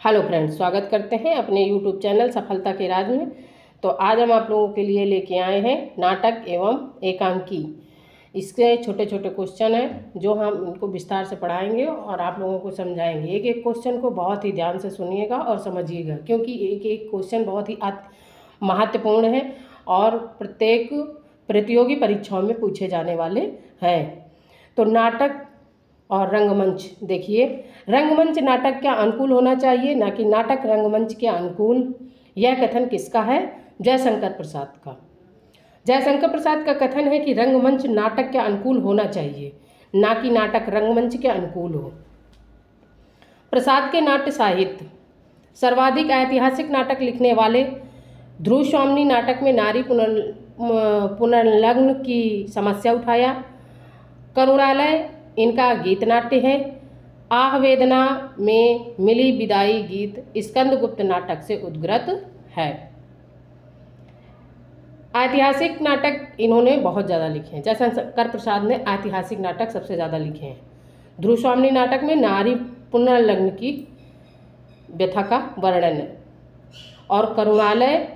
Hello friends, स्वागत करते हैं अपने यूट्यूब चैनल सफलता के राज में। तो आज हम आप लोगों के लिए लेके आए हैं नाटक एवं एकांकी। इसके छोटे छोटे क्वेश्चन हैं जो हम इनको विस्तार से पढ़ाएंगे और आप लोगों को समझाएंगे। एक एक क्वेश्चन को बहुत ही ध्यान से सुनिएगा और समझिएगा, क्योंकि एक एक क्वेश्चन बहुत ही महत्वपूर्ण है और प्रत्येक प्रतियोगी परीक्षाओं में पूछे जाने वाले हैं। तो नाटक और रंगमंच देखिए, रंगमंच नाटक के अनुकूल होना चाहिए, ना कि नाटक रंगमंच के अनुकूल। यह कथन किसका है? जयशंकर प्रसाद का। जयशंकर प्रसाद का कथन है कि रंगमंच नाटक के अनुकूल होना चाहिए, ना कि नाटक रंगमंच के अनुकूल हो। प्रसाद के नाट्य साहित्य। सर्वाधिक ऐतिहासिक नाटक लिखने वाले ध्रुव स्वामिनी नाटक में नारी पुनर्लग्न की समस्या उठाया। करुणालय इनका गीत नाट्य है। आह वेदना में मिली विदाई गीत स्कंदगुप्त नाटक से उद्गृत है। ऐतिहासिक नाटक इन्होंने बहुत ज़्यादा लिखे हैं। जयशंकर प्रसाद ने ऐतिहासिक नाटक सबसे ज़्यादा लिखे हैं। ध्रुव स्वामिनी नाटक में नारी पुनर्लग्न की व्यथा का वर्णन है और करुणालय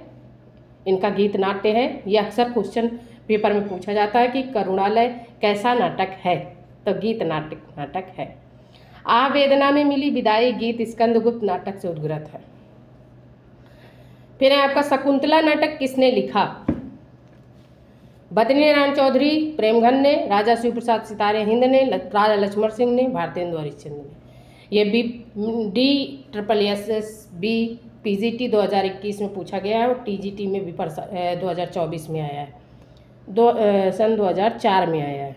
इनका गीत नाट्य है। यह अक्सर क्वेश्चन पेपर में पूछा जाता है कि करुणालय कैसा नाटक है, तो गीत नाटक है। आ वेदना में मिली विदाई गीत स्कंदगुप्त नाटक से उद्गृत है। फिर है आपका शकुंतला नाटक किसने लिखा? बद्रीनारायण चौधरी प्रेमघन ने, राजा शिव प्रसाद सितारे हिंद ने, राजा लक्ष्मण सिंह ने, भारतेंदु हरिश्चंद्र ने। ये DSSB PGT 2021 में पूछा गया है और TGT में भी 2024 में आया है, सन 2004 में आया है।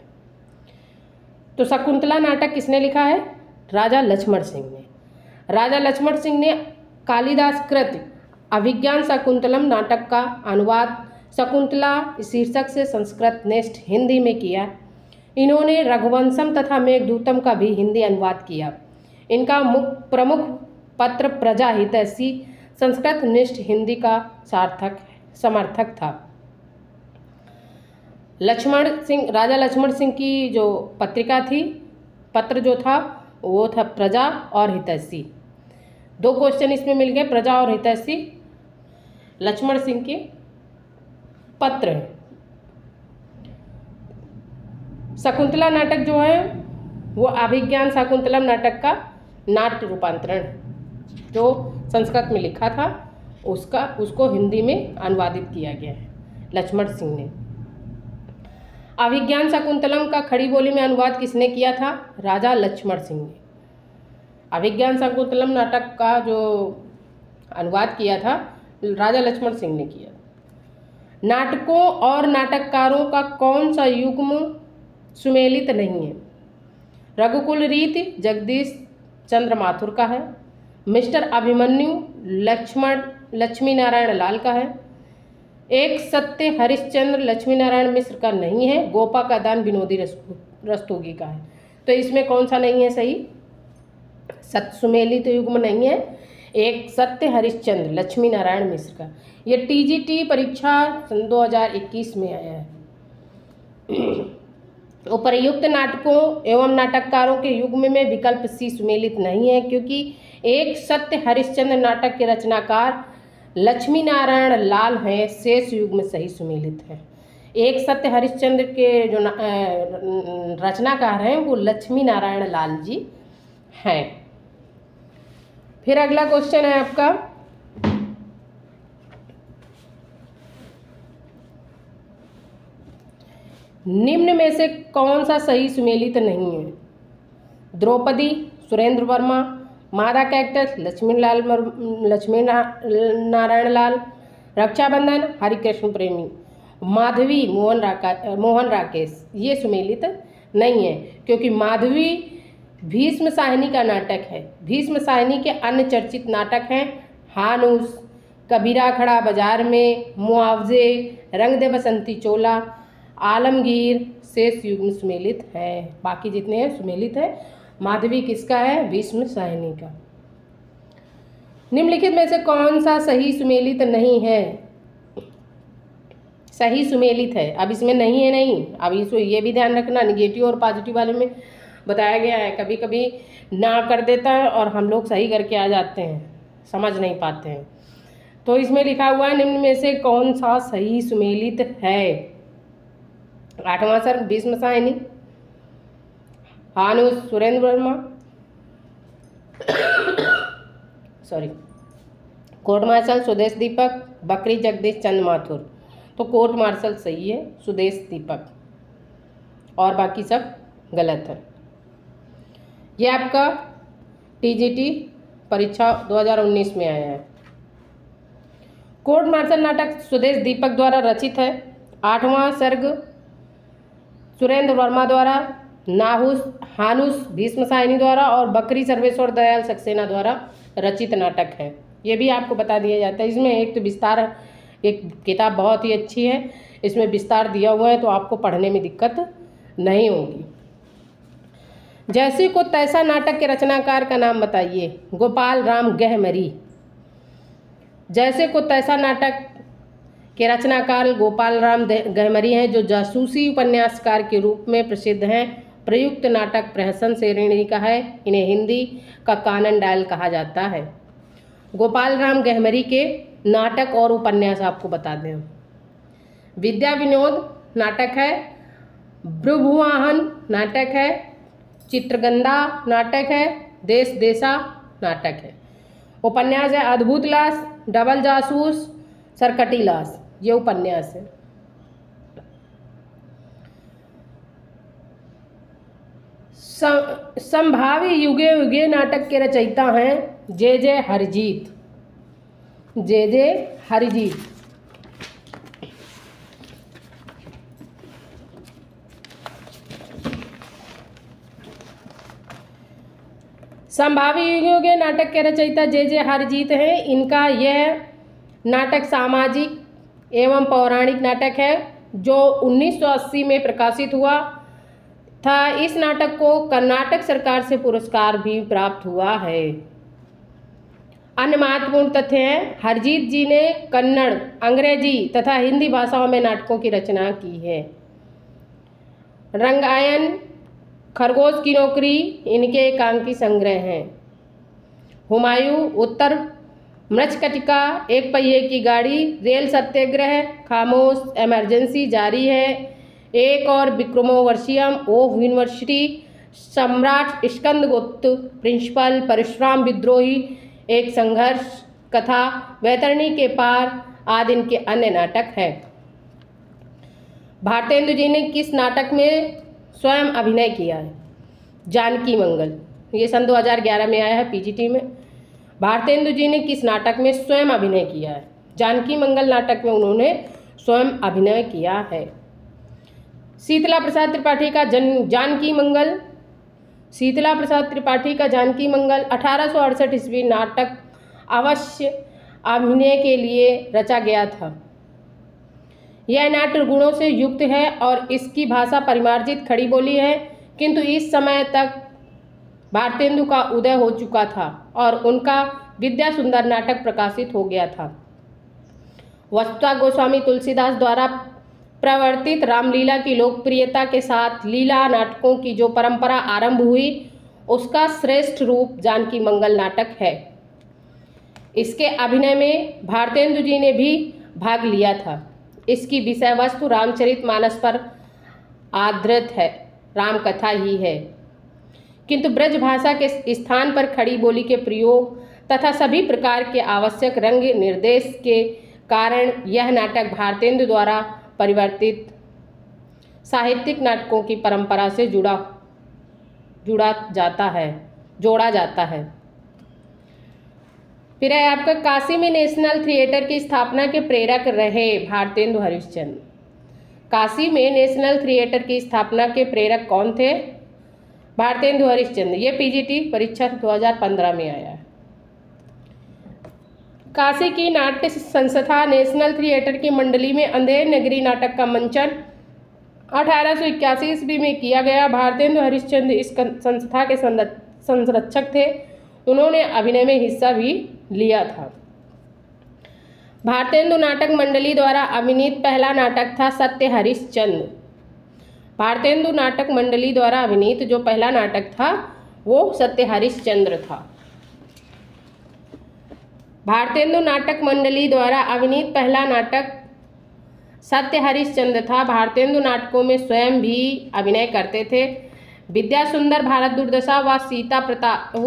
तो शकुंतला नाटक किसने लिखा है? राजा लक्ष्मण सिंह ने। राजा लक्ष्मण सिंह ने कालिदास कृत अभिज्ञान शकुंतलम नाटक का अनुवाद शकुंतला शीर्षक से संस्कृत नेष्ठ हिंदी में किया। इन्होंने रघुवंशम तथा मेघदूतम का भी हिंदी अनुवाद किया। इनका प्रमुख पत्र प्रजा हितैषी संस्कृत निष्ठ हिंदी का समर्थक था। राजा लक्ष्मण सिंह की जो पत्रिका थी, पत्र जो था वो था प्रजा और हितैषी। दो क्वेश्चन इसमें मिल गए, प्रजा और हितैषी लक्ष्मण सिंह के पत्र हैं। शकुंतला नाटक जो है वो अभिज्ञान शाकुंतलम नाटक का नाट्य रूपांतरण जो संस्कृत में लिखा था उसको हिंदी में अनुवादित किया गया है लक्ष्मण सिंह ने। अभिज्ञान शाकुंतलम का खड़ी बोली में अनुवाद किसने किया था? राजा लक्ष्मण सिंह ने। अभिज्ञान शाकुंतलम नाटक का जो अनुवाद किया था राजा लक्ष्मण सिंह ने किया। नाटकों और नाटककारों का कौन सा युग्म सुमेलित नहीं है? रघुकुल रीति जगदीश चंद्र माथुर का है। मिस्टर अभिमन्यु लक्ष्मी नारायण लाल का है। एक सत्य हरिश्चंद्र लक्ष्मी नारायण मिश्र का नहीं है। गोपा का दान विनोदी रस्तोगी का है। तो इसमें कौन सा नहीं है सही? सुमेलित युग्म नहीं है। एक सत्य हरिश्चंद्र लक्ष्मी नारायण मिश्र का। ये TGT परीक्षा सन 2021 में आया है। उपर्युक्त नाटकों एवं नाटककारों के युग्म में विकल्प C सुमेलित नहीं है, क्योंकि एक सत्य हरिश्चंद्र नाटक के रचनाकार लक्ष्मी नारायण लाल हैं। शेष युग्म सही सुमेलित है। एक सत्य हरिश्चंद्र के जो रचनाकार हैं वो लक्ष्मी नारायण लाल जी हैं। फिर अगला क्वेश्चन है आपका, निम्न में से कौन सा सही सुमेलित नहीं है? द्रौपदी सुरेंद्र वर्मा, मादा कैक्टस लक्ष्मी नारायण लाल, रक्षाबंधन हरिकृष्ण प्रेमी, माधवी मोहन राकेश। ये सुमेलित नहीं है, क्योंकि माधवी भीष्म साहिनी का नाटक है। भीष्म साहिनी के अन्य चर्चित नाटक हैं हानूस, कबीरा खड़ा बाजार में, मुआवजे, रंग दे बसंती चोला, आलमगीर। शेष युग्म सुमेलित है। बाकी जितने हैं सुमेलित है। माधवी किसका है? भीष्म साहिनी का। निम्नलिखित में से कौन सा सही सुमेलित नहीं है? सही सुमेलित है। अब इसमें नहीं है, नहीं। अब इसको ये भी ध्यान रखना, निगेटिव और पॉजिटिव वाले में बताया गया है। कभी कभी ना कर देता है और हम लोग सही करके आ जाते हैं। समझ नहीं पाते हैं। तो इसमें लिखा हुआ है निम्न में से कौन सा सही सुमेलित है। 8वां सर्ग भीष्म सायनी, हानुस सुरेंद्र वर्मा, कोर्ट मार्शल सुदेश दीपक, बकरी जगदीश चंद्र माथुर। तो कोर्ट मार्शल सही है, सुदेश दीपक, और बाकी सब गलत है। ये आपका टीजीटी परीक्षा 2019 में आया है। कोर्ट मार्शल नाटक सुदेश दीपक द्वारा रचित है। 8वां सर्ग सुरेंद्र वर्मा द्वारा, हानुस भीष्म सायनी द्वारा और बकरी सर्वेश्वर दयाल सक्सेना द्वारा रचित नाटक है। ये भी आपको बता दिया जाता है। इसमें एक तो विस्तार, एक किताब बहुत ही अच्छी है, इसमें विस्तार दिया हुआ है तो आपको पढ़ने में दिक्कत नहीं होगी। जैसे को तैसा नाटक के रचनाकार का नाम बताइए। गोपाल राम गहमरी। जैसे को तैसा नाटक के रचनाकार गोपाल राम गहमरी हैं, जो जासूसी उपन्यासकार के रूप में प्रसिद्ध हैं। प्रयुक्त नाटक प्रहसन श्रेणी का है। इन्हें हिंदी का कानन डायल कहा जाता है। गोपाल राम गहमरी के नाटक और उपन्यास आपको बता दें। विद्या विनोद नाटक है, भ्रुभुवाहन नाटक है, चित्रगंधा नाटक है, देश देशा नाटक है। उपन्यास है अद्भुत लाश, डबल जासूस, सरकटी लाश। ये उपन्यास है। संभावी युगे युगे नाटक के रचयिता हैं जे हरजीत। जे हरजीत। संभावी युगों के नाटक के रचयिता जे हरजीत हैं। इनका यह नाटक सामाजिक एवं पौराणिक नाटक है जो 1980 में प्रकाशित हुआ था। इस नाटक को कर्नाटक सरकार से पुरस्कार भी प्राप्त हुआ है। अन्य महत्वपूर्ण तथ्य हैं, हरजीत जी ने कन्नड़, अंग्रेजी तथा हिंदी भाषाओं में नाटकों की रचना की है। रंगायन, खरगोश की नौकरी इनके एकांकी संग्रह हैं। हुमायूं, उत्तर मृच्छकटिका, एक पहिए की गाड़ी, रेल सत्याग्रह, खामोश, इमरजेंसी जारी है, एक और विक्रमोर्वशीयम, ओह यूनिवर्सिटी, सम्राट स्कंदगुप्त, प्रिंसिपल, परशुराम विद्रोही, एक संघर्ष कथा, वैतरणी के पार आदि इनके अन्य नाटक हैं। भारतेंदु जी ने किस नाटक में स्वयं अभिनय किया है? जानकी मंगल। ये सन 2011 में आया है पीजीटी में। भारतेंदु जी ने किस नाटक में स्वयं अभिनय किया है? जानकी मंगल नाटक में उन्होंने स्वयं अभिनय किया है। शीतला प्रसाद त्रिपाठी का जानकी मंगल। शीतला प्रसाद त्रिपाठी का जानकी मंगल 1868 ईस्वी नाटक अवश्य अभिनय के लिए रचा गया था। यह नाट्य गुणों से युक्त है और इसकी भाषा परिमार्जित खड़ी बोली है, किंतु इस समय तक भारतेंदु का उदय हो चुका था और उनका विद्या सुंदर नाटक प्रकाशित हो गया था। वस्तुतः गोस्वामी तुलसीदास द्वारा प्रवर्तित रामलीला की लोकप्रियता के साथ लीला नाटकों की जो परंपरा आरंभ हुई, उसका श्रेष्ठ रूप जानकी मंगल नाटक है। इसके अभिनय में भारतेंदु जी ने भी भाग लिया था। इसकी विषय वस्तु रामचरितमानस पर आधारित है, राम कथा ही है, किंतु ब्रज भाषा के स्थान पर खड़ी बोली के प्रयोग तथा सभी प्रकार के आवश्यक रंग निर्देश के कारण यह नाटक भारतेंदु द्वारा परिवर्तित साहित्यिक नाटकों की परंपरा से जोड़ा जाता है। फिर है आपका काशी में नेशनल थिएटर की स्थापना के प्रेरक रहे भारतेंदु हरिश्चंद्र। काशी में नेशनल थिएटर की स्थापना के प्रेरक कौन थे? भारतेंदु हरिश्चंद्र। ये पीजीटी परीक्षा 2015 में आया है। काशी की नाट्य संस्था नेशनल थिएटर की मंडली में अंधेर नगरी नाटक का मंचन 1881 ईस्वी में किया गया। भारतेंदु हरिश्चंद्र इस संस्था के संरक्षक थे। उन्होंने अभिनय में हिस्सा भी लिया था। भारतेंदु नाटक मंडली द्वारा अभिनीत पहला नाटक था सत्य हरिश्चंद्र। भारतेंदु नाटक मंडली द्वारा अभिनीत जो पहला नाटक था वो सत्य हरिश्चंद्र था। भारतेंदु नाटक मंडली द्वारा अभिनीत पहला नाटक सत्य हरिश्चंद्र था। भारतेंदु नाटकों में स्वयं भी अभिनय करते थे। विद्या सुंदर भारत दुर्दशा व सीता प्रताप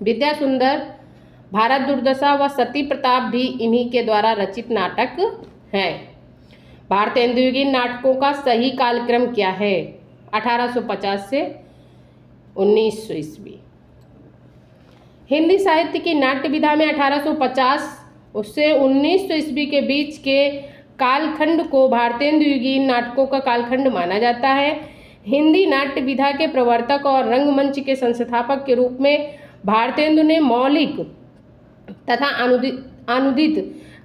विद्या सुंदर भारत दुर्दशा व सती प्रताप भी इन्हीं के द्वारा रचित नाटक हैं। भारतेंदुगीन नाटकों का सही कालक्रम क्या है? 1850 से 1900 ईस्वी। हिंदी साहित्य की नाट्य विधा में 1850 उससे 1900 ईस्वी के बीच के कालखंड को भारतेंदुगीन नाटकों का कालखंड माना जाता है। हिंदी नाट्य विधा के प्रवर्तक और रंगमंच के संस्थापक के रूप में भारतेंदु ने मौलिक तथा अनुदित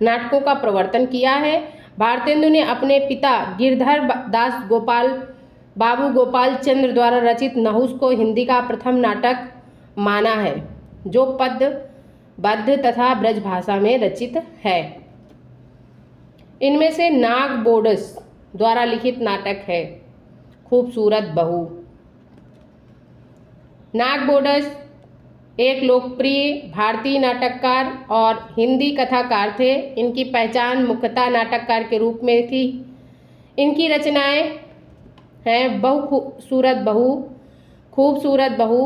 नाटकों का प्रवर्तन किया है। भारतेंदु ने अपने पिता गिरधर दास बाबू गोपाल चंद्र द्वारा रचित नहुस को हिंदी का प्रथम नाटक माना है, जो पद्य तथा ब्रज भाषा में रचित है। इनमें से नागबोडस द्वारा लिखित नाटक है खूबसूरत बहू। नागबोडस एक लोकप्रिय भारतीय नाटककार और हिंदी कथाकार थे। इनकी पहचान मुख्यतः नाटककार के रूप में थी। इनकी रचनाएं हैं खूबसूरत बहू,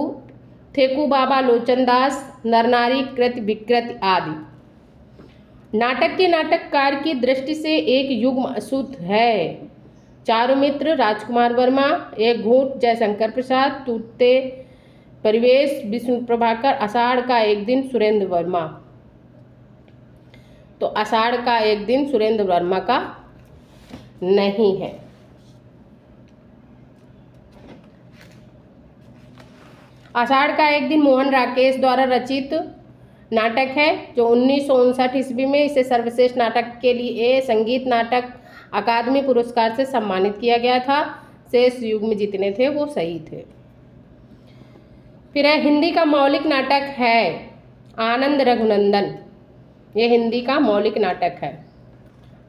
थेकू बाबा लोचनदास, नरनारी कृत विकृत आदि। नाटक के नाटककार की दृष्टि से एक युग्म अछूत है। चारुमित्र राजकुमार वर्मा, एक घूंट जयशंकर प्रसाद, टूटते परिवेश विष्णु प्रभाकर, आषाढ़ का एक दिन सुरेंद्र वर्मा। तो आषाढ़ का एक दिन सुरेंद्र वर्मा का नहीं है। आषाढ़ का एक दिन मोहन राकेश द्वारा रचित नाटक है, जो 1959 ईस्वी में इसे सर्वश्रेष्ठ नाटक के लिए संगीत नाटक अकादमी पुरस्कार से सम्मानित किया गया था। शेष युग्म जितने थे वो सही थे। फिर है हिंदी का मौलिक नाटक है आनंद रघुनंदन। ये हिंदी का मौलिक नाटक है।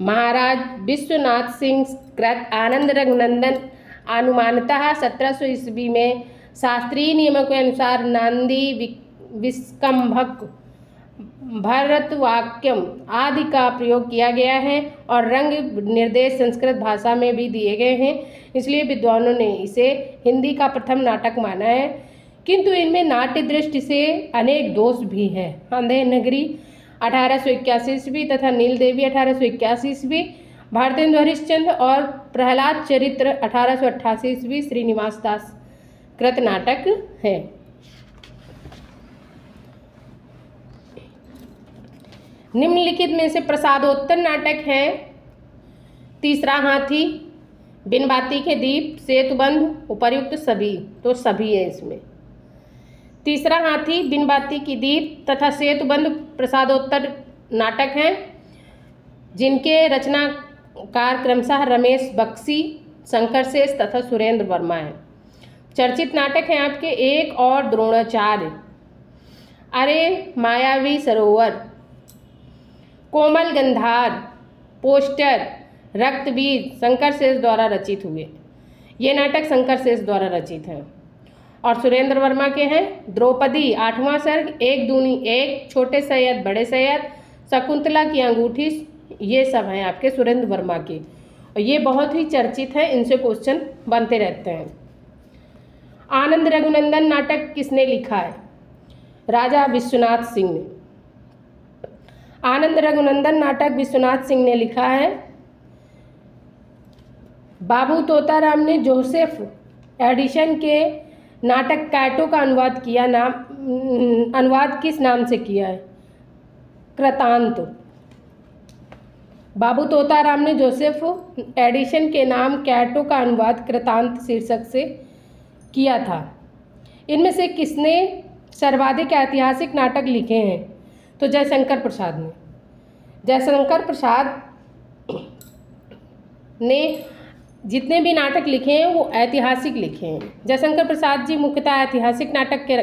महाराज विश्वनाथ सिंह कृत आनंद रघुनंदन अनुमानतः 1700 ईस्वी में शास्त्रीय नियमों के अनुसार नांदी विस्कंभक भरतवाक्यम आदि का प्रयोग किया गया है और रंग निर्देश संस्कृत भाषा में भी दिए गए हैं। इसलिए विद्वानों ने इसे हिंदी का प्रथम नाटक माना है, किंतु इनमें नाट्य दृष्टि से अनेक दोष भी हैं। अंधेर नगरी 1881 ईस्वी तथा नील देवी 1881 ईस्वी, भारतेंदु हरिश्चंद्र और प्रहलाद चरित्र 1888 ईस्वी श्रीनिवास दास कृत नाटक है। निम्नलिखित में से प्रसादोत्तर नाटक है तीसरा हाथी, बिन बाती के दीप, सेतुबंध, उपर्युक्त सभी। तो सभी है इसमें। तीसरा हाथी, बिन बाती की दीप तथा सेतुबंध प्रसादोत्तर नाटक हैं, जिनके रचनाकार क्रमशः रमेश बख्शी, शंकर शेष तथा सुरेंद्र वर्मा हैं। चर्चित नाटक हैं आपके एक और द्रोणाचार्य, अरे मायावी सरोवर, कोमल गंधार, पोस्टर, रक्तबीज शंकर शेष द्वारा रचित हुए। ये नाटक शंकर शेष द्वारा रचित हैं। और सुरेंद्र वर्मा के हैं द्रौपदी, आठवां सर्ग, एक दूनी एक, छोटे सैयद बड़े सैयद, शकुंतला की अंगूठी, ये सब हैं आपके सुरेंद्र वर्मा के। और ये बहुत ही चर्चित हैं, इनसे क्वेश्चन बनते रहते हैं। आनंद रघुनंदन नाटक किसने लिखा है? राजा विश्वनाथ सिंह ने। आनंद रघुनंदन नाटक विश्वनाथ सिंह ने लिखा है। बाबू तोताराम ने जोसेफ एडिसन के नाटक कैटो का अनुवाद किया। अनुवाद किस नाम से किया है? कृतांत। बाबू तोताराम ने जोसेफ एडिसन के नाम कैटो का अनुवाद कृतांत शीर्षक से किया था। इनमें से किसने सर्वाधिक ऐतिहासिक नाटक लिखे हैं? तो जयशंकर प्रसाद ने। जयशंकर प्रसाद ने जितने भी नाटक लिखे हैं वो ऐतिहासिक लिखे हैं। जयशंकर प्रसाद जी मुख्यतः ऐतिहासिक नाटक के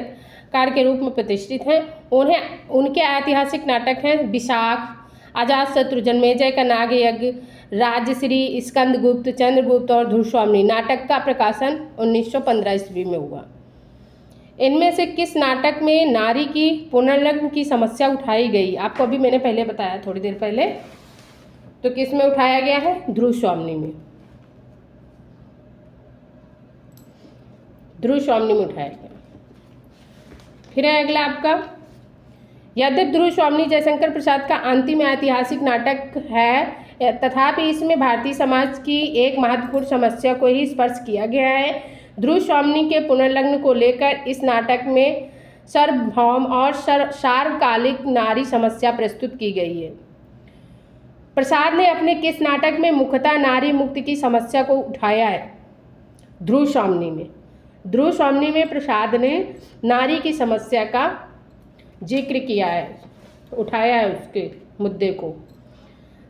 कार के रूप में प्रतिष्ठित हैं। उनके ऐतिहासिक नाटक हैं विशाख, अजातशत्रु, जन्मेजय का नाग यज्ञ, राजश्री, स्कंदगुप्त, चंद्रगुप्त और धुरस्वामिनी। नाटक का प्रकाशन 1915 ईस्वी में हुआ। इनमें से किस नाटक में नारी की पुनर्लग्न की समस्या उठाई गई? आपको अभी मैंने पहले बताया, थोड़ी देर पहले। तो किस में उठाया गया है? ध्रुव स्वामिनी में। ध्रुव स्वामिनी में उठाया गया। फिर है अगला आपका, यद्यपि ध्रुव स्वामिनी जयशंकर प्रसाद का अंतिम ऐतिहासिक नाटक है, तथापि इसमें भारतीय समाज की एक महत्वपूर्ण समस्या को ही स्पर्श किया गया है। ध्रुव स्वामिनी के पुनर्लग्न को लेकर इस नाटक में सार्वभौम और सार्वकालिक नारी समस्या प्रस्तुत की गई है। प्रसाद ने अपने किस नाटक में मुख्यतः नारी मुक्ति की समस्या को उठाया है? ध्रुव स्वामिनी में। ध्रुव स्वामिनी में प्रसाद ने नारी की समस्या का जिक्र किया है, उठाया है उसके मुद्दे को।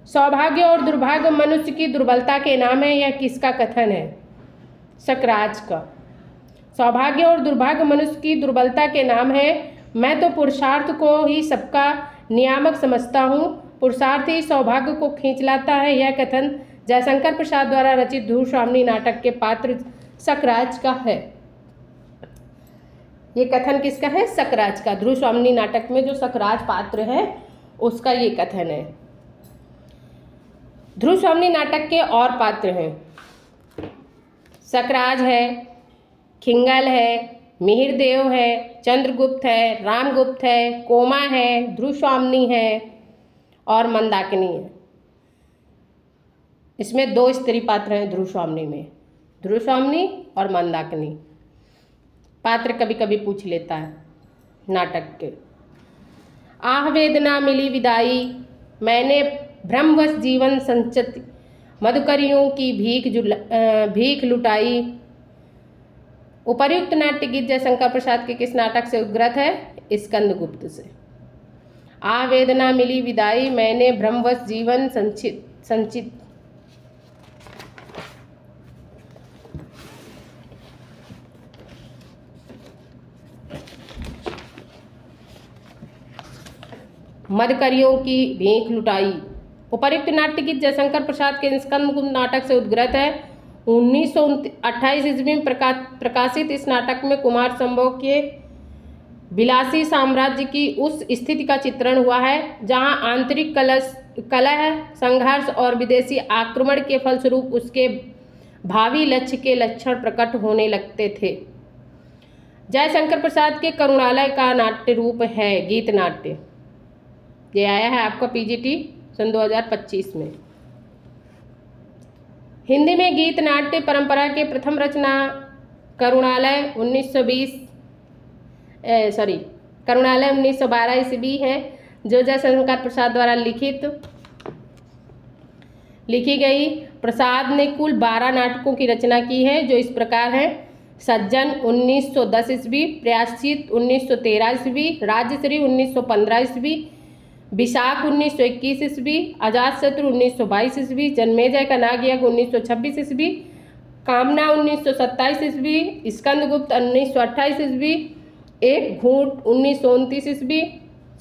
सौभाग्य और दुर्भाग्य मनुष्य की दुर्बलता के नाम है, यह किसका कथन है? सकराज का। सौभाग्य और दुर्भाग्य मनुष्य की दुर्बलता के नाम है, मैं तो पुरुषार्थ को ही सबका नियामक समझता हूँ, पुरुषार्थ ही सौभाग्य को खींच लाता है। यह कथन जयशंकर प्रसाद द्वारा रचित ध्रुव स्वामिनी नाटक के पात्र सकराज का है। ये कथन किसका है? सकराज का। ध्रुव स्वामिनी नाटक में जो सकराज पात्र है उसका ये कथन है। ध्रुव स्वामिनी नाटक के और पात्र हैं, सकराज है, खिंगल है, मिहिरदेव है, चंद्रगुप्त है, रामगुप्त है, कोमा है, ध्रुव स्वामिनी है और मंदाकिनी है। इसमें 2 स्त्री पात्र हैं ध्रुव स्वामिनी में, ध्रुव स्वामिनी और मंदाकिनी। पात्र कभी कभी पूछ लेता है नाटक के। आह वेदना मिली विदाई, मैंने भ्रमवश जीवन संचित, मधुकरियों की भीख लुटाई। उपर्युक्त नाट्य गीत जयशंकर प्रसाद के किस नाटक से उद्गृत है? स्कंदगुप्त से। आह वेदना मिली विदाई, मैंने भ्रमवश जीवन संचित मधुकरियों की भीख लुटाई। उपर्युक्त नाट्य गीत जयशंकर प्रसाद के स्कंदगुप्त नाटक से उद्गृत है। 1928 ईस्वी में प्रकाशित इस नाटक में कुमार संभव के विलासी साम्राज्य की उस स्थिति का चित्रण हुआ है जहां आंतरिक कलह, संघर्ष और विदेशी आक्रमण के फलस्वरूप उसके भावी लक्ष्य के लक्षण प्रकट होने लगते थे। जयशंकर प्रसाद के करुणालय का नाट्य रूप है गीत नाट्य। ये आया है आपका पीजीटी सन 2025 में। हिंदी में गीत नाट्य परंपरा के प्रथम रचना करुणालय 1912 ईस्वी है, जो जयशंकर प्रसाद द्वारा लिखी गई। प्रसाद ने कुल 12 नाटकों की रचना की है, जो इस प्रकार हैं: सज्जन 1910 ईस्वी, प्रायश्चित 1913 ईस्वी, राजश्री 1915 ईस्वी, विशाख 1921 ईस्वी, अजातशत्रु 1922 ईस्वी, जन्मेजय का नागयज्ञ 1926 ईस्वी, कामना 1927 ईस्वी, स्कंदगुप्त 1928 ईस्वी, एक घूंट 1929 ईस्वी,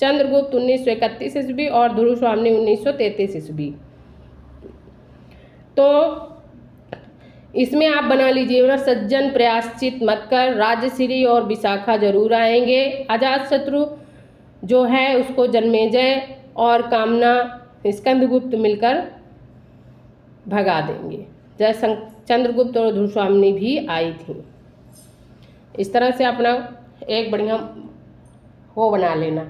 चंद्रगुप्त 1931 ईस्वी और ध्रुव स्वामिनी 1933 ईस्वी। तो इसमें आप बना लीजिए ना, सज्जन प्रायश्चित मत कर, राजश्री और विशाखा जरूर आएंगे, अजातशत्रु जो है उसको जन्मेजय और कामना स्कंदगुप्त मिलकर भगा देंगे। जैसे चंद्रगुप्त और ध्रुव स्वामिनी भी आई थी। इस तरह से अपना एक बढ़िया वो बना लेना।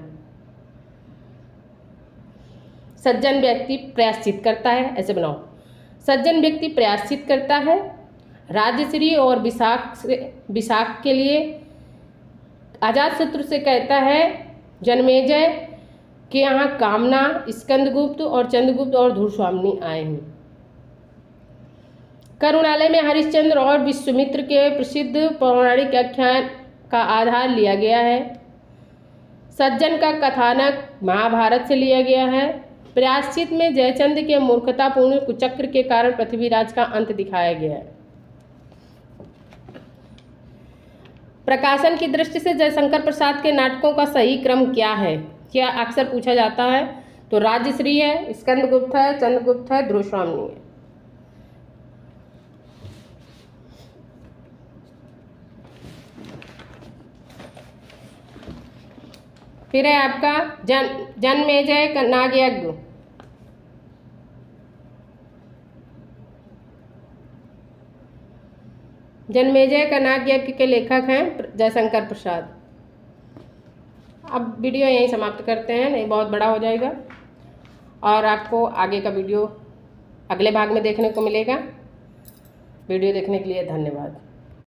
सज्जन व्यक्ति प्रायश्चित करता है, ऐसे बनाओ। सज्जन व्यक्ति प्रायश्चित करता है, राजश्री और विशाख के लिए अजातशत्रु से कहता है जन्मेजय के यहाँ कामना, स्कंदगुप्त और चंद्रगुप्त और ध्रुव स्वामिनी आए हैं। करुणालय में हरिश्चंद्र और विश्वामित्र के प्रसिद्ध पौराणिक आख्यान का आधार लिया गया है। सज्जन का कथानक महाभारत से लिया गया है। प्रायश्चित में जयचंद्र के मूर्खतापूर्ण कुचक्र के कारण पृथ्वीराज का अंत दिखाया गया है। प्रकाशन की दृष्टि से जयशंकर प्रसाद के नाटकों का सही क्रम क्या है? क्या अक्सर पूछा जाता है। तो राजश्री है, स्कंदगुप्त है, चंद्रगुप्त है, ध्रुव स्वामिनी है। फिर है आपका जन्मेजय का नागयज्ञ। जन्मेजय का नागयज्ञ के लेखक हैं जयशंकर प्रसाद। अब वीडियो यहीं समाप्त करते हैं, नहीं बहुत बड़ा हो जाएगा और आपको आगे का वीडियो अगले भाग में देखने को मिलेगा। वीडियो देखने के लिए धन्यवाद।